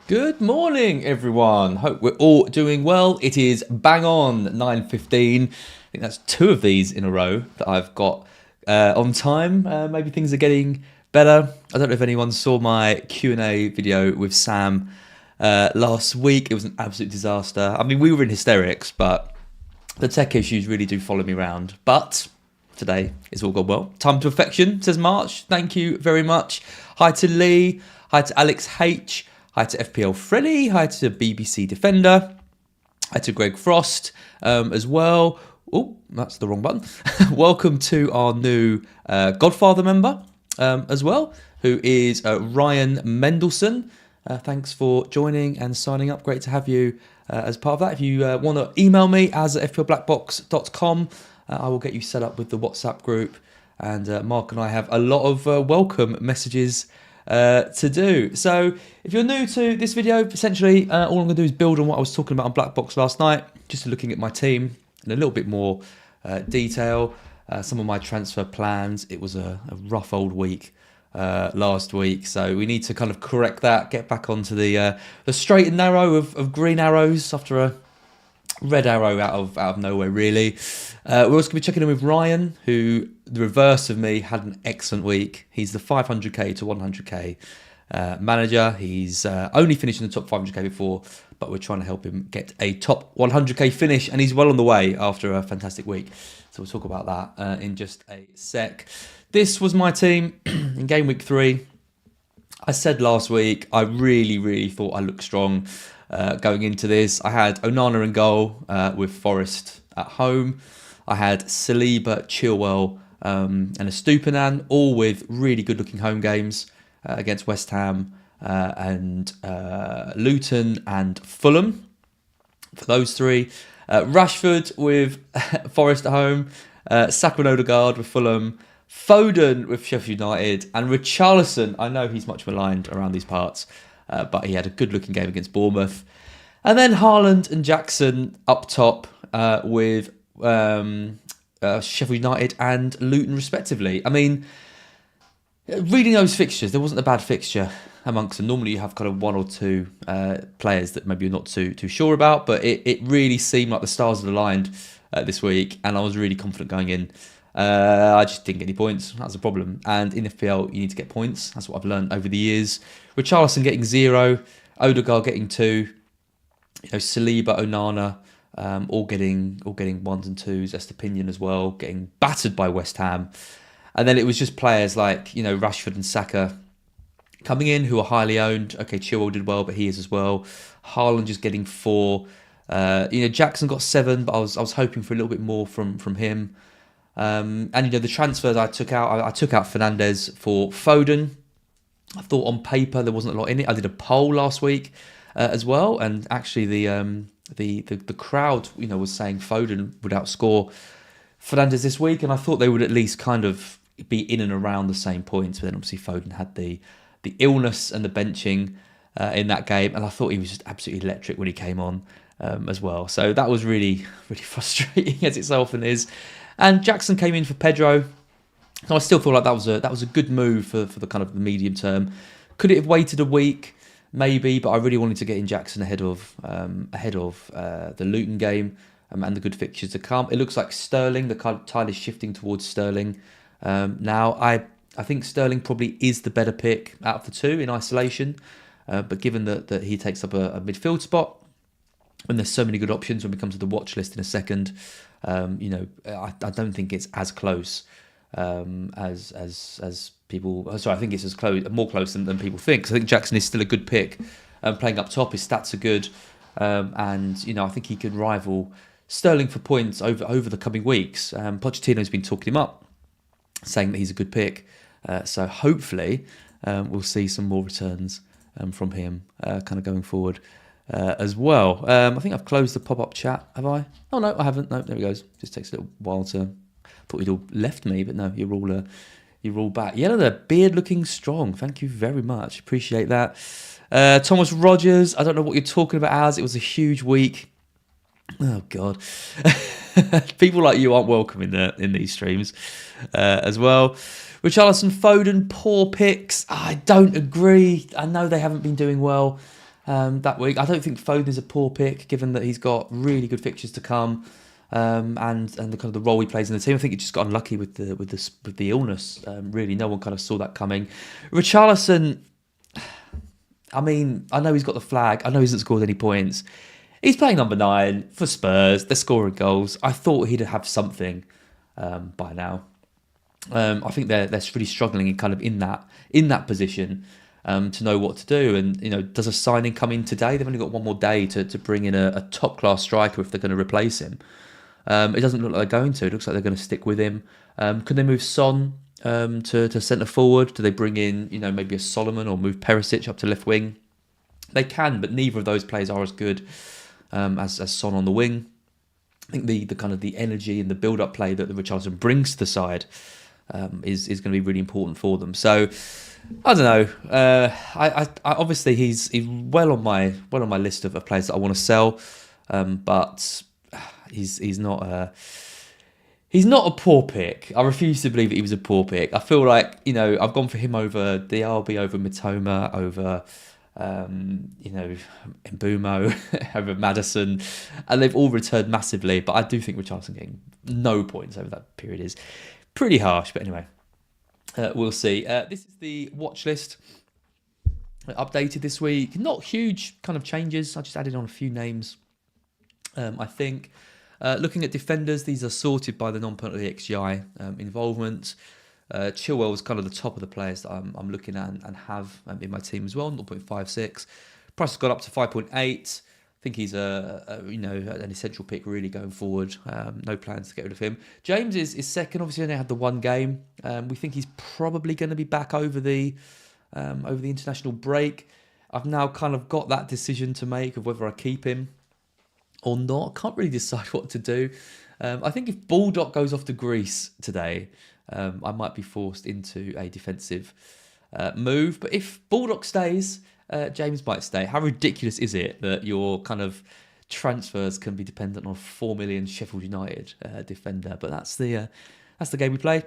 Good morning, everyone. Hope we're all doing well. It is bang on 9:15. I think that's two of these in a row that I've got on time. Maybe things are getting better. I don't know if anyone saw my Q&A video with Sam last week. It was an absolute disaster. I mean, we were in hysterics, but the tech issues really do follow me around. But today it's all gone well. Time to perfection, says March. Thank you very much. Hi to Lee. Hi to Alex H. Hi to FPL Freddy. Hi to BBC Defender. Hi to Greg Frost as well. Oh, that's the wrong button. Welcome to our new Godfather member as well, who is Ryan Mendelson. Thanks for joining and signing up. Great to have you as part of that. If you want to email me as at fplblackbox.com, I will get you set up with the WhatsApp group. And Mark and I have a lot of welcome messages to do. So if you're new to this video, essentially all I'm going to do is build on what I was talking about on BlackBox last night, just looking at my team in a little bit more detail, some of my transfer plans. It was a rough old week last week, so we need to kind of correct that, get back onto the straight and narrow of green arrows after a red arrow out of nowhere, really. We're also going to be checking in with Ryan, who, the reverse of me, had an excellent week. He's the 500k to 100k manager. He's only finished in the top 500k before, but we're trying to help him get a top 100k finish, and he's well on the way after a fantastic week. So we'll talk about that in just a sec. This was my team in game week 3. I said last week I really thought I looked strong going into this. I had Onana in goal with Forest at home. I had Saliba, Chilwell and Estupinan, all with really good looking home games against West Ham and Luton and Fulham. For those three, Rashford with Forest at home, Saka and Odegaard with Fulham, Foden with Sheffield United, and Richarlison. I know he's much maligned around these parts, but he had a good looking game against Bournemouth. And then Haaland and Jackson up top with Sheffield United and Luton respectively. I mean, reading those fixtures, there wasn't a bad fixture amongst them. Normally you have kind of one or two players that maybe you're not too sure about, but it really seemed like the stars had aligned this week, and I was really confident going in. I just didn't get any points. That's a problem. And in FPL, you need to get points. That's what I've learned over the years. Richarlison getting 0, Odegaard getting 2, Saliba, Onana, all getting 1s and 2s. Estupinan as well, getting battered by West Ham. And then it was just players like Rashford and Saka coming in, who are highly owned. Okay, Chilwell did well, but he is as well. Haaland just getting 4. Jackson got 7, but I was hoping for a little bit more from him. And the transfers I took out, I took out Fernandes for Foden. I thought on paper there wasn't a lot in it. I did a poll last week as well, and actually the crowd was saying Foden would outscore Fernandes this week, and I thought they would at least kind of be in and around the same points. But then obviously Foden had the illness and the benching in that game, and I thought he was just absolutely electric when he came on as well. So that was really frustrating as it often is. And Jackson came in for Pedro. So I still feel like that was a good move for the kind of the medium term. Could it have waited a week? Maybe, but I really wanted to get in Jackson ahead of the Luton game and the good fixtures to come. It looks like Sterling, the tide is shifting towards Sterling now. I think Sterling probably is the better pick out of the two in isolation, but given that he takes up a midfield spot, and there's so many good options when we come to the watch list in a second, I don't think it's as close as people. Sorry, I think it's more close than people think. So I think Jackson is still a good pick. Playing up top, his stats are good, and I think he could rival Sterling for points over the coming weeks. Pochettino's been talking him up, saying that he's a good pick. So hopefully we'll see some more returns from him kind of going forward as well. I think I've closed the pop-up chat, have I? Oh no, I haven't. No, there it goes. Just takes a little while to. Thought you'd all left me, but no, you're all back. Yellow, the beard looking strong. Thank you very much. Appreciate that. Thomas Rogers, I don't know what you're talking about, Az. It was a huge week. Oh God, people like you aren't welcome in these streams as well. Richarlison, Foden, poor picks. I don't agree. I know they haven't been doing well. that week. I don't think Foden is a poor pick, given that he's got really good fixtures to come, and the kind of the role he plays in the team. I think he just got unlucky with the illness. Really, no one kind of saw that coming. Richarlison, I mean, I know he's got the flag. I know he hasn't scored any points. He's playing number 9 for Spurs. They're scoring goals. I thought he'd have something by now. I think they're really struggling in that position to know what to do. And does a signing come in today? They've only got one more day to bring in a top class striker if they're going to replace him. It doesn't look like they're going to. It looks like they're going to stick with him. Could they move Son to centre forward? Do they bring in maybe a Solomon or move Perisic up to left wing? They can, but neither of those players are as good as Son on the wing. I think the kind of the energy and the build-up play that the Richarlison brings to the side is going to be really important for them. So I don't know. I obviously he's well on my list of players that I want to sell, but he's not a poor pick. I refuse to believe that he was a poor pick. I feel like I've gone for him over DRB, over Mitoma, over Mbumo, over Maddison, and they've all returned massively. But I do think Richarlison getting no points over that period is pretty harsh. But anyway, we'll see. This is the watch list updated this week. Not huge kind of changes. I just added on a few names. I think looking at defenders, these are sorted by the non-penalty XGI involvement. Chilwell was kind of the top of the players that I'm looking at and have in my team as well, 0.56. Price has got up to 5.8. I think he's an essential pick really going forward. No plans to get rid of him. James is second. Obviously, only had the one game. We think he's probably going to be back over the international break. I've now kind of got that decision to make of whether I keep him or not. I can't really decide what to do. I think if Baldock goes off to Greece today, I might be forced into a defensive move. But if Baldock stays, James might stay. How ridiculous is it that your kind of transfers can be dependent on a 4 million Sheffield United defender? But that's the game we play.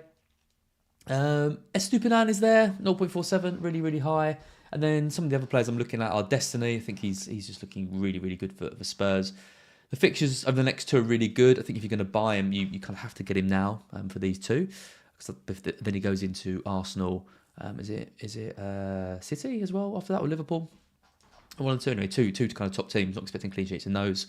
Estupinan is there, 0.47, really, really high. And then some of the other players I'm looking at are Destiny. I think he's just looking really, really good for Spurs. The fixtures over the next two are really good. I think if you're going to buy him, you kind of have to get him now for these two. Then he goes into Arsenal. Is it City as well after that, or Liverpool? One and two anyway. Two kind of top teams. Not expecting clean sheets in those,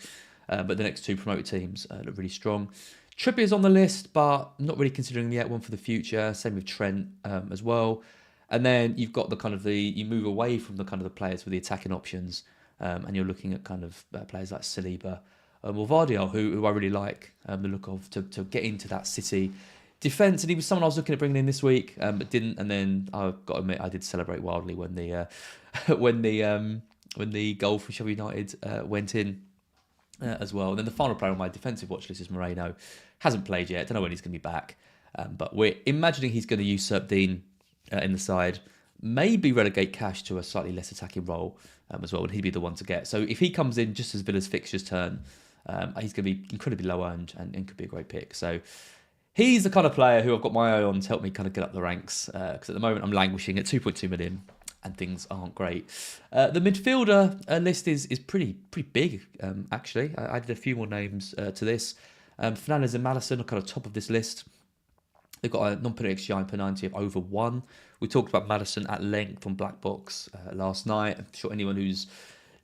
but the next two promoted teams look really strong. Trippier's on the list, but not really considering yet. One for the future. Same with Trent as well. And then you've got you move away from the kind of the players with the attacking options, and you're looking at kind of players like Saliba or Vardiol, who I really like the look of to get into that City defence. And he was someone I was looking at bringing in this week, but didn't. And then I've got to admit, I did celebrate wildly when the when the goal for Sheffield United went in as well. And then the final player on my defensive watch list is Moreno. Hasn't played yet. Don't know when he's going to be back, but we're imagining he's going to usurp Dean in the side. Maybe relegate Cash to a slightly less attacking role as well, and he'd be the one to get. So if he comes in just as Villa's fixtures turn, he's going to be incredibly low owned and could be a great pick. So he's the kind of player who I've got my eye on to help me kind of get up the ranks, because at the moment I'm languishing at 2.2 million and things aren't great. The midfielder list is pretty big, actually. I added a few more names to this. Fernandes and Maddison are kind of top of this list. They've got a non-penalty XGI per 90 of over 1. We talked about Maddison at length on BlackBox last night. I'm sure anyone who's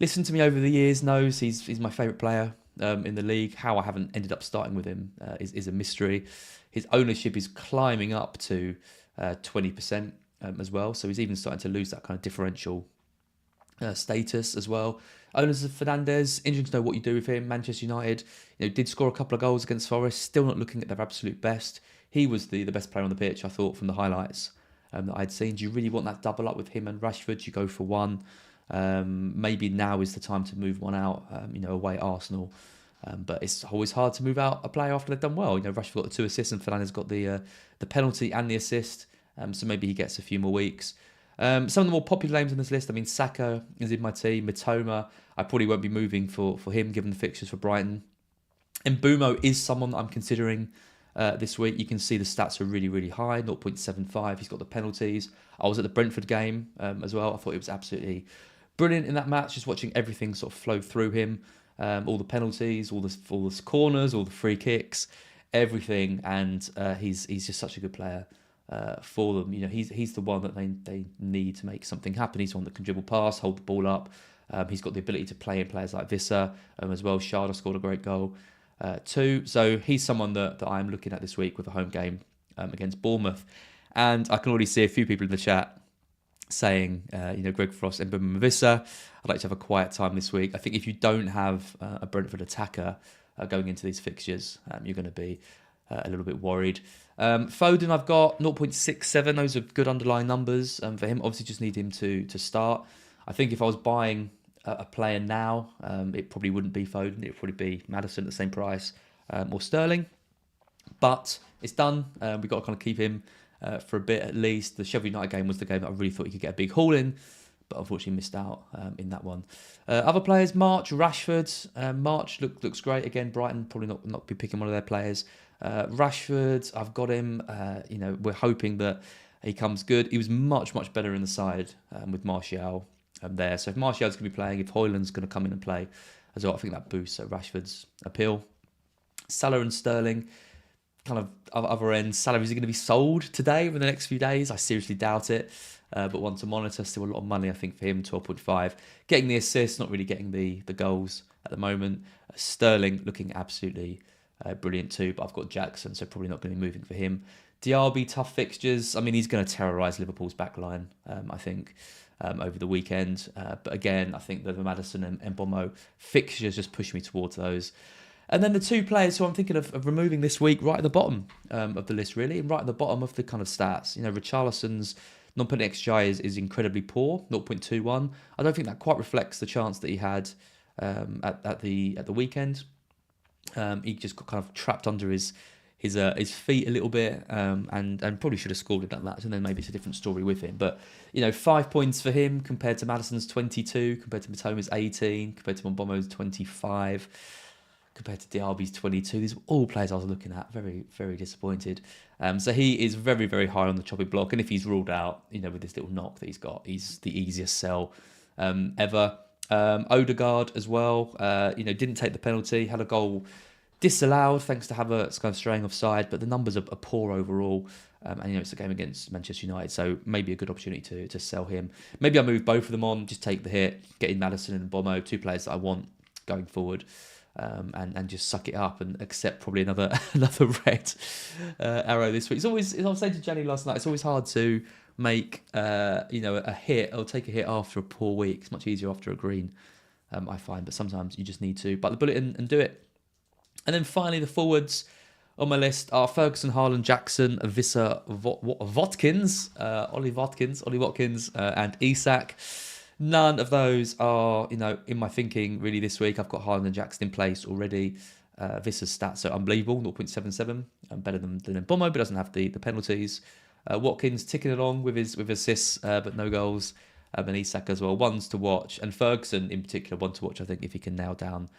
listened to me over the years knows he's my favourite player in the league. How I haven't ended up starting with him is a mystery. His ownership is climbing up to 20% as well. So he's even starting to lose that kind of differential status as well. Owners of Fernandes, interesting to know what you do with him. Manchester United, did score a couple of goals against Forest. Still not looking at their absolute best. He was the best player on the pitch, I thought, from the highlights that I'd seen. Do you really want that double up with him and Rashford? You go for one. Maybe now is the time to move one out, away at Arsenal. But it's always hard to move out a player after they've done well. Rashford got the 2 assists and Fernandes got the penalty and the assist. So maybe he gets a few more weeks. Some of the more popular names on this list, Saka is in my team. Mitoma, I probably won't be moving for him given the fixtures for Brighton. And Mbumo is someone that I'm considering this week. You can see the stats are really, really high, 0.75. He's got the penalties. I was at the Brentford game as well. I thought it was absolutely brilliant in that match, just watching everything sort of flow through him, all the penalties, all the corners, all the free kicks, everything, and he's just such a good player for them. You know, he's the one that they need to make something happen. He's the one that can dribble pass, hold the ball up. He's got the ability to play in players like Visser as well. Sharda scored a great goal too. So he's someone that I'm looking at this week with a home game against Bournemouth. And I can already see a few people in the chat saying, Greg Frost and Visser, I'd like to have a quiet time this week. I think if you don't have a Brentford attacker going into these fixtures, you're going to be a little bit worried. Foden, I've got 0.67. Those are good underlying numbers for him. Obviously, just need him to start. I think if I was buying a player now, it probably wouldn't be Foden. It would probably be Maddison at the same price or Sterling. But it's done. We've got to kind of keep him for a bit at least. The Sheffield United game was the game that I really thought he could get a big haul in, but unfortunately missed out in that one. Other players, March, Rashford. March looks great. Again, Brighton probably not be picking one of their players. Rashford, I've got him. We're hoping that he comes good. He was much better in the side with Martial there. So if Martial's going to be playing, if Højlund's going to come in and play as well, I think that boosts Rashford's appeal. Salah and Sterling, kind of other end. Salaries are going to be sold today over the next few days. I seriously doubt it. But one to monitor. Still a lot of money, I think, for him. 12.5. Getting the assists, not really getting the goals at the moment. Sterling looking absolutely brilliant too. But I've got Jackson, so probably not going to be moving for him. Diaby, tough fixtures. I mean, he's going to terrorise Liverpool's backline, I think, over the weekend. But again, I think the Maddison and Bomo fixtures just push me towards those. And then the two players who I'm thinking of removing this week, right at the bottom of the list, really, and right at the bottom of the kind of stats. Richarlison's non-penalty XGI is incredibly poor, 0.21. I don't think that quite reflects the chance that he had at the weekend. He just got kind of trapped under his feet a little bit, and probably should have scored in that match. And then maybe it's a different story with him. But 5 points for him compared to Maddison's 22, compared to Matoma's 18, compared to Mbommo's 25. Compared to Diaby's 22. These are all players I was looking at. Very, very disappointed. So he is very, very high on the chopping block. And if he's ruled out, with this little knock that he's got, he's the easiest sell ever. Odegaard as well. Didn't take the penalty. Had a goal disallowed thanks to Havertz kind of straying offside. But the numbers are poor overall. And it's a game against Manchester United. So maybe a good opportunity to sell him. Maybe I move both of them on. Just take the hit. Get in Maddison and Bomo. Two players that I want going forward. And just suck it up and accept probably another red arrow this week. It's always, as I was saying to Jenny last night, it's always hard to make a hit or take a hit after a poor week. It's much easier after a green, I find, but sometimes you just need to bite the bullet and do it. And then finally, the forwards on my list are Ferguson, Haaland, Jackson, Visser, Watkins, Ollie Watkins, and Isak. None of those are, in my thinking really this week. I've got Haaland and Jackson in place already. Visser's stats are unbelievable, 0.77, better than Mbommo, but doesn't have the penalties. Watkins ticking along with his assists, but no goals. And Isak as well, ones to watch. And Ferguson in particular, one to watch, I think, if he can nail down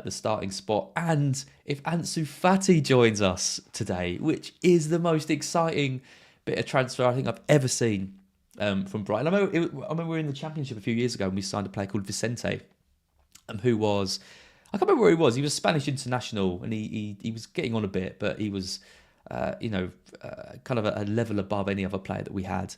the starting spot. And if Ansu Fati joins us today, which is the most exciting bit of transfer I think I've ever seen. From Brighton. I remember we were in the Championship a few years ago and we signed a player called Vicente, who was, I can't remember where he was. He was Spanish international and he was getting on a bit, but he was, kind of a level above any other player that we had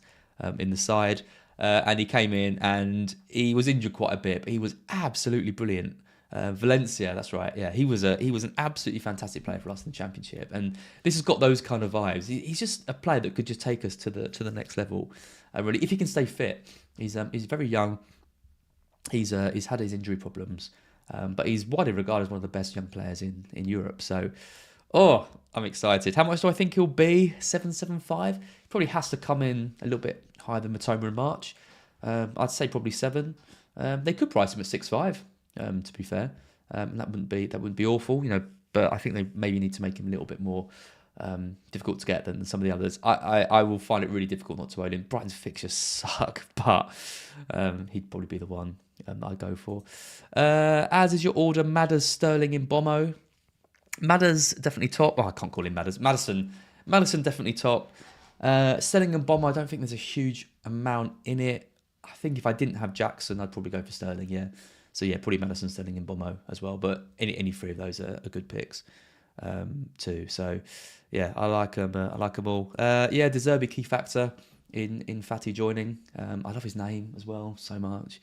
in the side. And he came in and he was injured quite a bit, but he was absolutely brilliant. Valencia, that's right. Yeah, he was an absolutely fantastic player for us in the Championship, and this has got those kind of vibes. He's just a player that could just take us to the next level. Really, if he can stay fit, he's very young. He's had his injury problems, but he's widely regarded as one of the best young players in Europe. So, I'm excited. How much do I think he'll be? 7.75. Probably has to come in a little bit higher than Matoma and March. I'd say probably 7. They could price him at 6.5. To be fair, that wouldn't be awful, but I think they maybe need to make him a little bit more difficult to get than some of the others. I will find it really difficult not to own him. Brighton's fixtures suck, but he'd probably be the one I'd go for. As is your order, Madders, Sterling, and Bomo. Madders definitely top. I can't call him Madders. Maddison definitely top. Sterling and Bomo, I don't think there's a huge amount in it. I think if I didn't have Jackson, I'd probably go for Sterling. Yeah, so yeah, probably Madison, Sterling, and Bomo as well. But any three of those are good picks too. So yeah, I like them. I like them all. Yeah, De Zerbi key factor in Fatty joining. I love his name as well so much.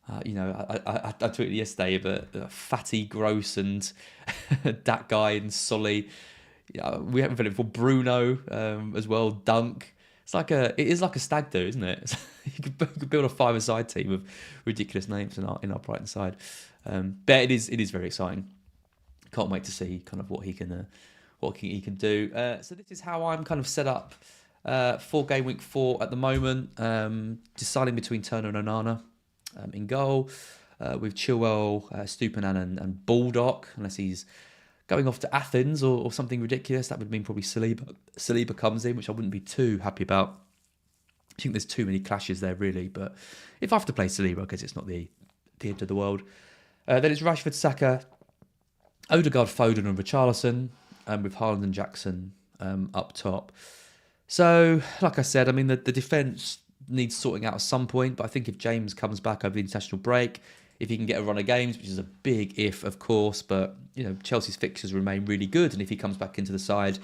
I tweeted yesterday, but Fatty, Gross, and that guy and Solly. Yeah, we haven't filled it for Bruno as well. Dunk. It is like a stag do, isn't it? You could build a five-a-side team of ridiculous names in our Brighton side. But it is very exciting. Can't wait to see kind of what he can do. So this is how I'm kind of set up for game week 4 at the moment. Deciding between Turner and Onana in goal, with Chilwell, Stupinan and Baldock, unless he's going off to Athens or something ridiculous. That would mean probably Saliba comes in, which I wouldn't be too happy about. I think there's too many clashes there, really. But if I have to play Saliba, I guess it's not the end of the world. Then it's Rashford, Saka, Odegaard, Foden and Richarlison, with Haaland and Jackson up top. So, like I said, I mean, the defence needs sorting out at some point. But I think if James comes back over the international break, if he can get a run of games, which is a big if, of course, but Chelsea's fixtures remain really good, and if he comes back into the side,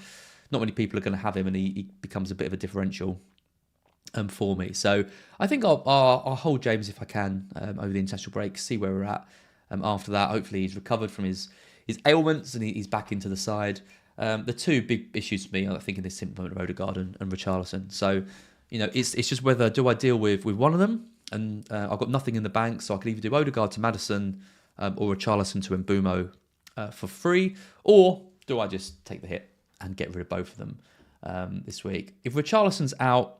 not many people are going to have him, and he becomes a bit of a differential for me. So I think I'll hold James if I can over the international break, see where we're at. After that, hopefully he's recovered from his ailments and he's back into the side. The two big issues for me, I think, in this simple moment are Odegaard and Richarlison. So it's just whether do I deal with one of them. And I've got nothing in the bank, so I could either do Odegaard to Maddison or Richarlison to Mbumo for free, or do I just take the hit and get rid of both of them this week? If Richarlison's out,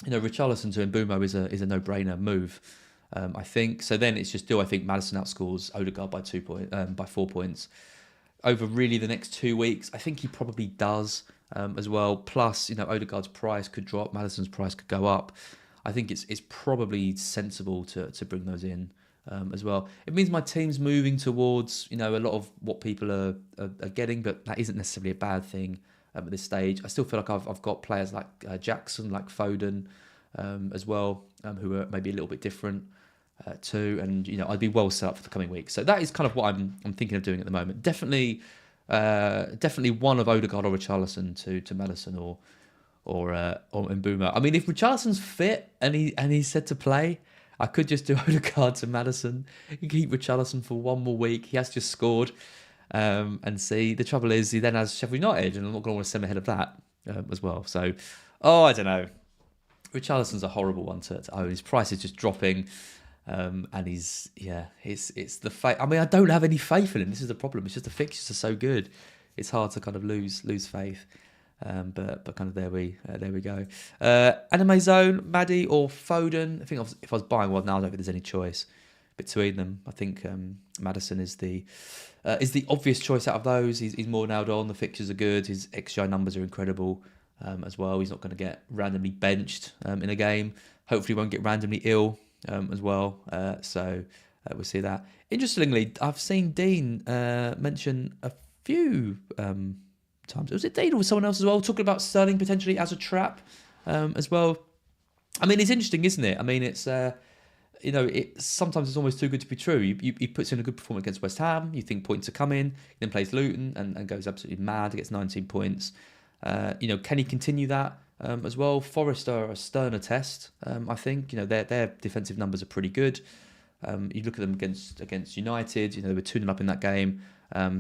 Richarlison to Mbumo is a no-brainer move, I think. So then it's just, do I think Maddison outscores Odegaard by 4 points over really the next 2 weeks? I think he probably does as well. Plus, Odegaard's price could drop, Maddison's price could go up. I think it's probably sensible to bring those in as well. It means my team's moving towards a lot of what people are getting, but that isn't necessarily a bad thing at this stage. I still feel like I've got players like Jackson, like Foden as well, who are maybe a little bit different too, and I'd be well set up for the coming week. So that is kind of what I'm thinking of doing at the moment. Definitely one of Odegaard or Richarlison to Maddison or Mbumo. I mean, if Richarlison's fit and he's said to play, I could just do Odegaard to Maddison. You can keep Richarlison for one more week. He has just scored, and see. The trouble is, he then has Sheffield United, and I'm not going to want to send him ahead of that as well. So, I don't know. Richarlison's a horrible one to own. His price is just dropping, and it's the faith. I mean, I don't have any faith in him. This is the problem. It's just the fixtures are so good. It's hard to kind of lose faith. But kind of there we go. Anime Zone, Maddie or Foden. I think if I was buying one now, I don't think there's any choice between them. I think Maddison is the obvious choice out of those. He's more nailed on. The fixtures are good. His XGI numbers are incredible as well. He's not going to get randomly benched in a game. Hopefully, he won't get randomly ill as well. So we'll see that. Interestingly, I've seen Dean mention a few times. Was it Dean or someone else as well talking about Sterling potentially as a trap as well? I mean, it's interesting, isn't it? I mean, it's sometimes it's almost too good to be true. He puts in a good performance against West Ham. You think points are coming. Then plays Luton and goes absolutely mad. Gets 19 points. Can he continue that as well? Forest are a sterner test. I think their defensive numbers are pretty good. You look at them against United. They were 2-0 up in that game.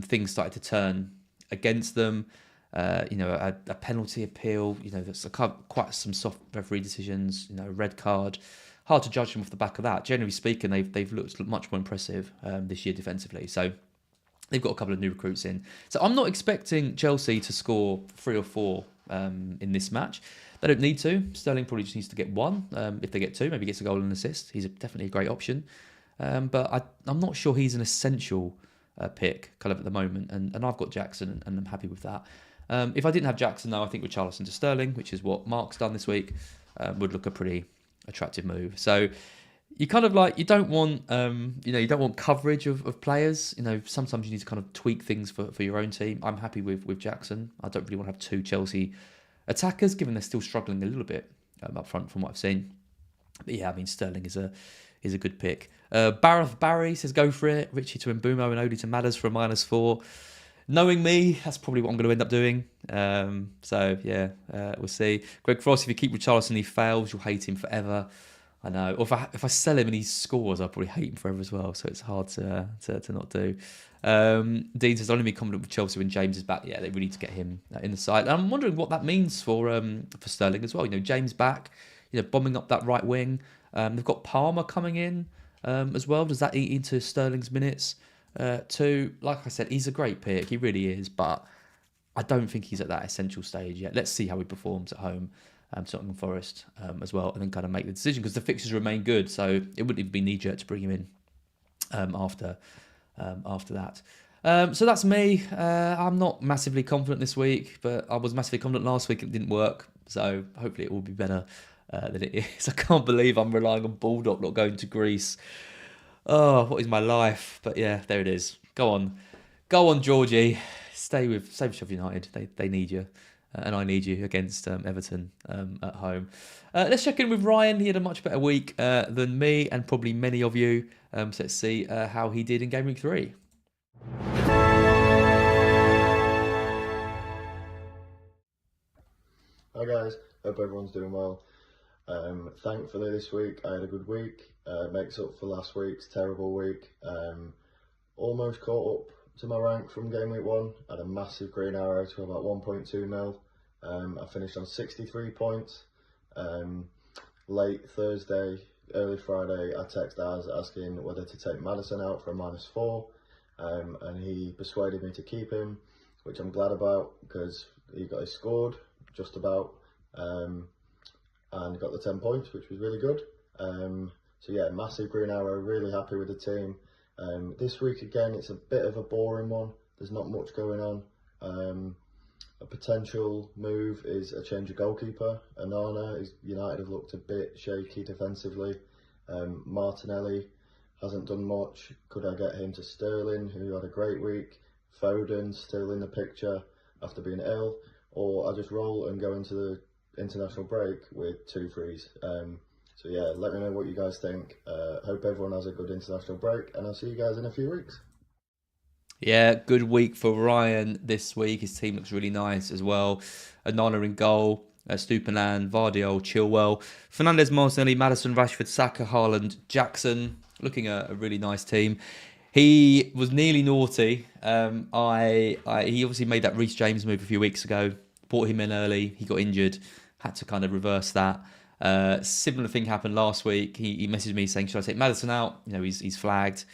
Things started to turn against them. A penalty appeal. There's quite some soft referee decisions. Red card. Hard to judge them off the back of that. Generally speaking, they've looked much more impressive this year defensively. So they've got a couple of new recruits in. So I'm not expecting Chelsea to score 3 or 4 in this match. They don't need to. Sterling probably just needs to get 1. If they get 2, maybe gets a goal and an assist. He's definitely a great option. But I'm not sure he's an essential pick kind of at the moment. And I've got Jackson and I'm happy with that. If I didn't have Jackson, though, I think Richarlison to Sterling, which is what Mark's done this week, would look a pretty attractive move. So you kind of you don't want you don't want coverage of players. Sometimes you need to kind of tweak things for your own team. I'm happy with Jackson. I don't really want to have 2 Chelsea attackers, given they're still struggling a little bit up front from what I've seen. But yeah, I mean, Sterling is a good pick. Barry says go for it. Richie to Mbumo and Odie to Madders for a -4. Knowing me, that's probably what I'm going to end up doing. So yeah, we'll see. Greg Frost, if you keep Richarlison and he fails, you'll hate him forever. I know. Or if I sell him and he scores, I'll probably hate him forever as well. So it's hard to not do. Dean says only be confident with Chelsea when James is back. Yeah, they really need to get him in the side. And I'm wondering what that means for Sterling as well. You know, James back, bombing up that right wing. They've got Palmer coming in as well. Does that eat into Sterling's minutes? Too, like I said, he's a great pick. He really is, but I don't think he's at that essential stage yet. Let's see how he performs at home to Nottingham Forest as well, and then kind of make the decision because the fixtures remain good. So it wouldn't even be knee-jerk to bring him in after that. So that's me. I'm not massively confident this week, but I was massively confident last week. It didn't work, so hopefully it will be better than it is. I can't believe I'm relying on Bulldog not going to Greece. Oh, what is my life? But yeah, there it is. Go on, Georgie. Stay with Sheffield United. They need you, and I need you against Everton at home. Let's check in with Ryan. He had a much better week than me, and probably many of you. So let's see how he did in Game Week 3. Hi guys, hope everyone's doing well. Thankfully this week I had a good week. Makes up for last week's terrible week. Almost caught up to my rank from Game Week 1. Had a massive green arrow to about 1.2 mil. I finished on 63 points. Late Thursday, early Friday, I texted Az asking whether to take Maddison out for a -4. And he persuaded me to keep him, which I'm glad about because he scored just about. And got the 10 points, which was really good. So yeah, massive green arrow, really happy with the team. This week again, it's a bit of a boring one. There's not much going on. A potential move is a change of goalkeeper. Onana, United have looked a bit shaky defensively. Martinelli hasn't done much. Could I get him to Sterling, who had a great week? Foden still in the picture after being ill? Or I just roll and go into the international break with 2 frees. So yeah, let me know what you guys think. Hope everyone has a good international break, and I'll see you guys in a few weeks. Yeah, good week for Ryan this week. His team looks really nice as well. Onana in goal, Stupinan, Vardiol, Chilwell, Fernandes, Martinelli, Maddison, Rashford, Saka, Haaland, Jackson. Looking at a really nice team. He was nearly naughty. He obviously made that Reece James move a few weeks ago. Brought him in early. He got injured. Had to kind of reverse that. Similar thing happened last week. He messaged me saying, should I take Maddison out? He's flagged.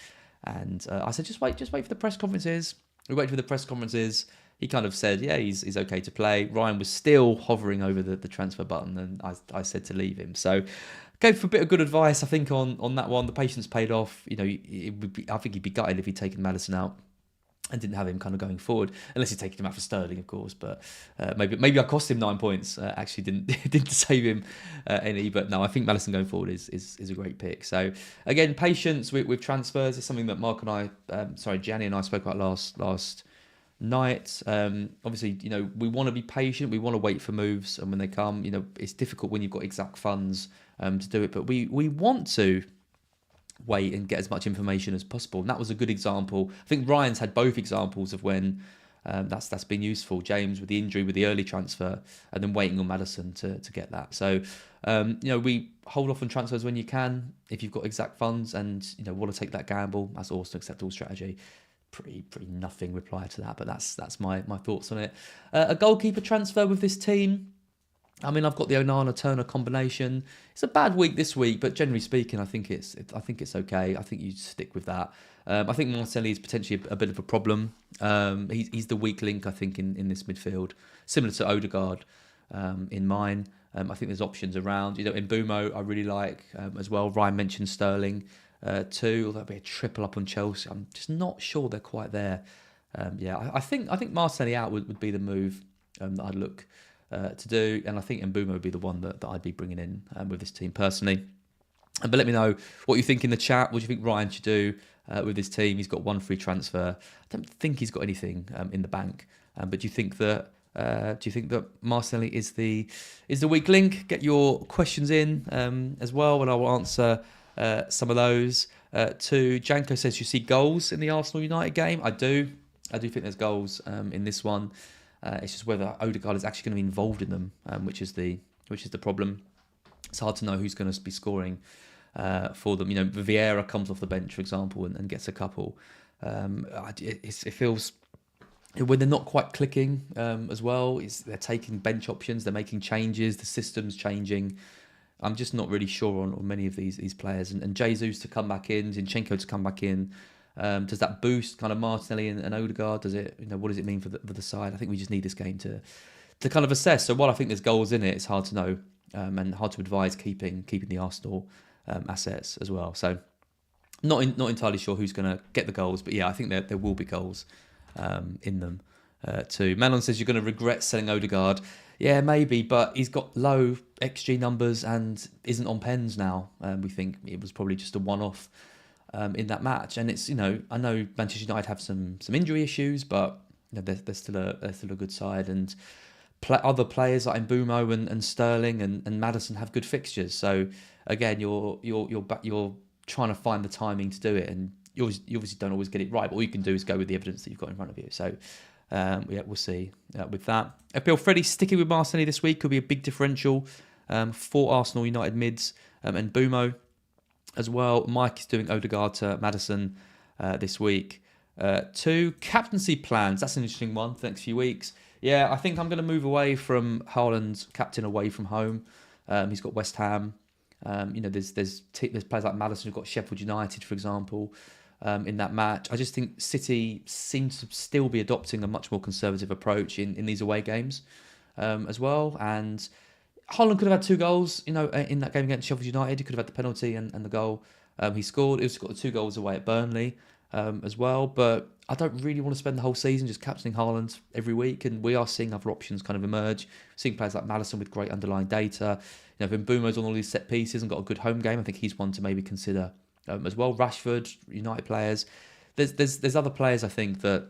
And I said, just wait for the press conferences. We waited for the press conferences. He kind of said, yeah, he's okay to play. Ryan was still hovering over the transfer button, and I said to leave him. So gave for a bit of good advice, I think, on that one. The patience paid off. I think he'd be gutted if he'd taken Maddison out and didn't have him kind of going forward, unless he'd taken him out for Sterling, of course. But maybe I cost him 9 points. Actually, didn't save him any. But no, I think Maddison going forward is a great pick. So again, patience with transfers is something that Mark and I, Gianni and I spoke about last night. Obviously, we want to be patient. We want to wait for moves, and when they come, it's difficult when you've got exact funds to do it. But we want to wait and get as much information as possible. And that was a good example. I think Ryan's had both examples of when that's been useful. James with the injury, with the early transfer, and then waiting on Maddison to get that. So, we hold off on transfers when you can, if you've got exact funds and, want to take that gamble. That's also an acceptable strategy. Pretty nothing reply to that, but that's my thoughts on it. A goalkeeper transfer with this team. I mean, I've got the Onana Turner combination. It's a bad week this week, but generally speaking, I think it's okay. I think you stick with that. I think Martinelli is potentially a bit of a problem. He's the weak link, I think, in this midfield, similar to Odegaard in mine. I think there's options around. In Mbumo, I really like as well. Ryan mentioned Sterling too, although it'd be a triple up on Chelsea. I'm just not sure they're quite there. I think Martinelli out would be the move that I'd look to do, and I think Mbumo would be the one that I'd be bringing in with this team personally. But let me know what you think in the chat. What do you think Ryan should do with this team? He's got 1 free transfer. I don't think he's got anything in the bank, but do you think that Do you think that Martinelli is the weak link? Get your questions in as well, and I will answer some of those. Janko says, you see goals in the Arsenal United game? I do think there's goals in this one. It's just whether Odegaard is actually going to be involved in them, which is the problem. It's hard to know who's going to be scoring for them. Vieira comes off the bench, for example, and gets a couple. It feels when they're not quite clicking as well. They're taking bench options, they're making changes, the system's changing. I'm just not really sure on many of these players. And Jesus to come back in, Zinchenko to come back in. Does that boost kind of Martinelli and Odegaard? Does it? What does it mean for the side? I think we just need this game to kind of assess. So while I think there's goals in it, it's hard to know and hard to advise keeping the Arsenal assets as well. So not entirely sure who's going to get the goals, but yeah, I think there will be goals in them too. Manon says you're going to regret selling Odegaard. Yeah, maybe, but he's got low XG numbers and isn't on pens now. We think it was probably just a one-off in that match, and it's I know Manchester United have some injury issues, but they're still a good side, and other players like Mbeumo and Sterling and Maddison have good fixtures. So again, you're trying to find the timing to do it, and you obviously don't always get it right. But all you can do is go with the evidence that you've got in front of you. So we'll see with that. FPL Freddie sticking with Martinelli this week could be a big differential for Arsenal United mids and Mbeumo as well. Mike is doing Odegaard to Maddison this week. 2 captaincy plans. That's an interesting one for the next few weeks. Yeah, I think I'm going to move away from Haaland's captain away from home. He's got West Ham. There's players like Maddison who've got Sheffield United, for example, in that match. I just think City seem to still be adopting a much more conservative approach in these away games as well. And Haaland could have had 2 goals, in that game against Sheffield United. He could have had the penalty and the goal he scored. He's got the 2 goals away at Burnley as well. But I don't really want to spend the whole season just captaining Haaland every week. And we are seeing other options kind of emerge. Seeing players like Maddison with great underlying data. If Mbeumo's on all these set pieces and got a good home game, I think he's one to maybe consider as well. Rashford, United players. There's other players I think that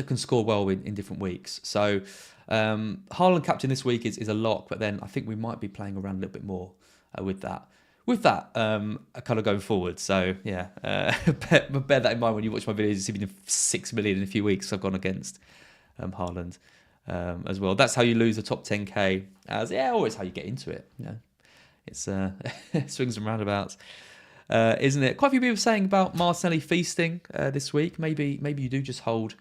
can score well in different weeks. So Haaland captain this week is a lock, but then I think we might be playing around a little bit more with that. Kind of going forward. So yeah, bear that in mind when you watch my videos. You see me doing 6 million in a few weeks. I've gone against Haaland as well. That's how you lose a top 10k. Or it's how you get into it. It's swings and roundabouts, isn't it? Quite a few people saying about Martinelli feasting this week. Maybe you do just hold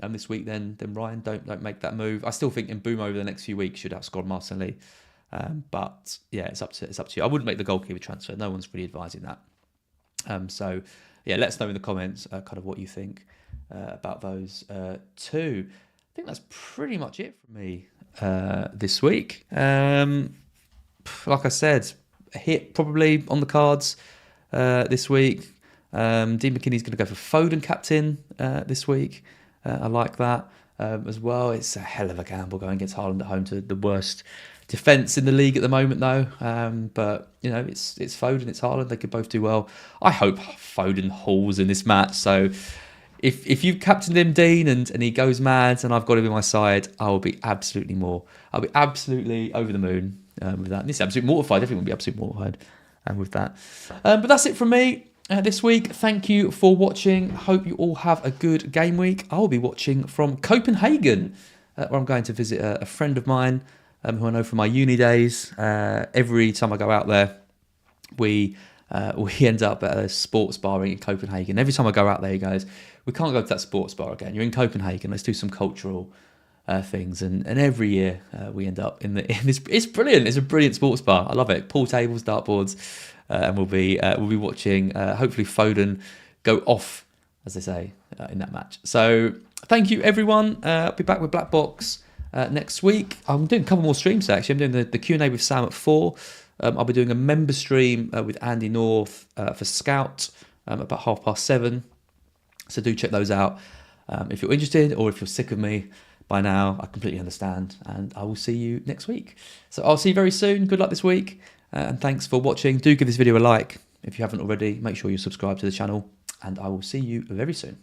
this week. Then Ryan, don't make that move. I still think Mbeumo over the next few weeks should outscore Martinelli. But yeah, it's up to you. I wouldn't make the goalkeeper transfer. No one's really advising that. So yeah, let us know in the comments kind of what you think about those 2. I think that's pretty much it from me this week. Like I said, a hit probably on the cards this week. Dean McKinney's going to go for Foden captain this week. I like that as well. It's a hell of a gamble going against Haaland at home to the worst defence in the league at the moment, though. But it's Foden, it's Haaland. They could both do well. I hope Foden hauls in this match. So if you've captained him, Dean, and he goes mad, and I've got him in my side, I'll be absolutely over the moon with that. This is absolutely mortified. Everyone will be absolutely mortified with that. But that's it from me this week. Thank you for watching. Hope you all have a good game week. I'll be watching from Copenhagen, where I'm going to visit a friend of mine who I know from my uni days. Every time I go out there, we end up at a sports bar in Copenhagen. Every time I go out there, he goes, "We can't go to that sports bar again. You're in Copenhagen. Let's do some cultural things." And every year we end up in this. It's brilliant. It's a brilliant sports bar. I love it. Pool tables, dartboards, and we'll be watching. Hopefully, Foden go off, as they say, in that match. So thank you, everyone. I'll be back with BlackBox next week. I'm doing a couple more streams actually. I'm doing the Q&A with Sam at 4. I'll be doing a member stream with Andy North for Scout about 7:30. So do check those out if you're interested, or if you're sick of me by now. I completely understand, and I will see you next week. So I'll see you very soon. Good luck this week, and thanks for watching. Do give this video a like if you haven't already. Make sure you subscribe to the channel, and I will see you very soon.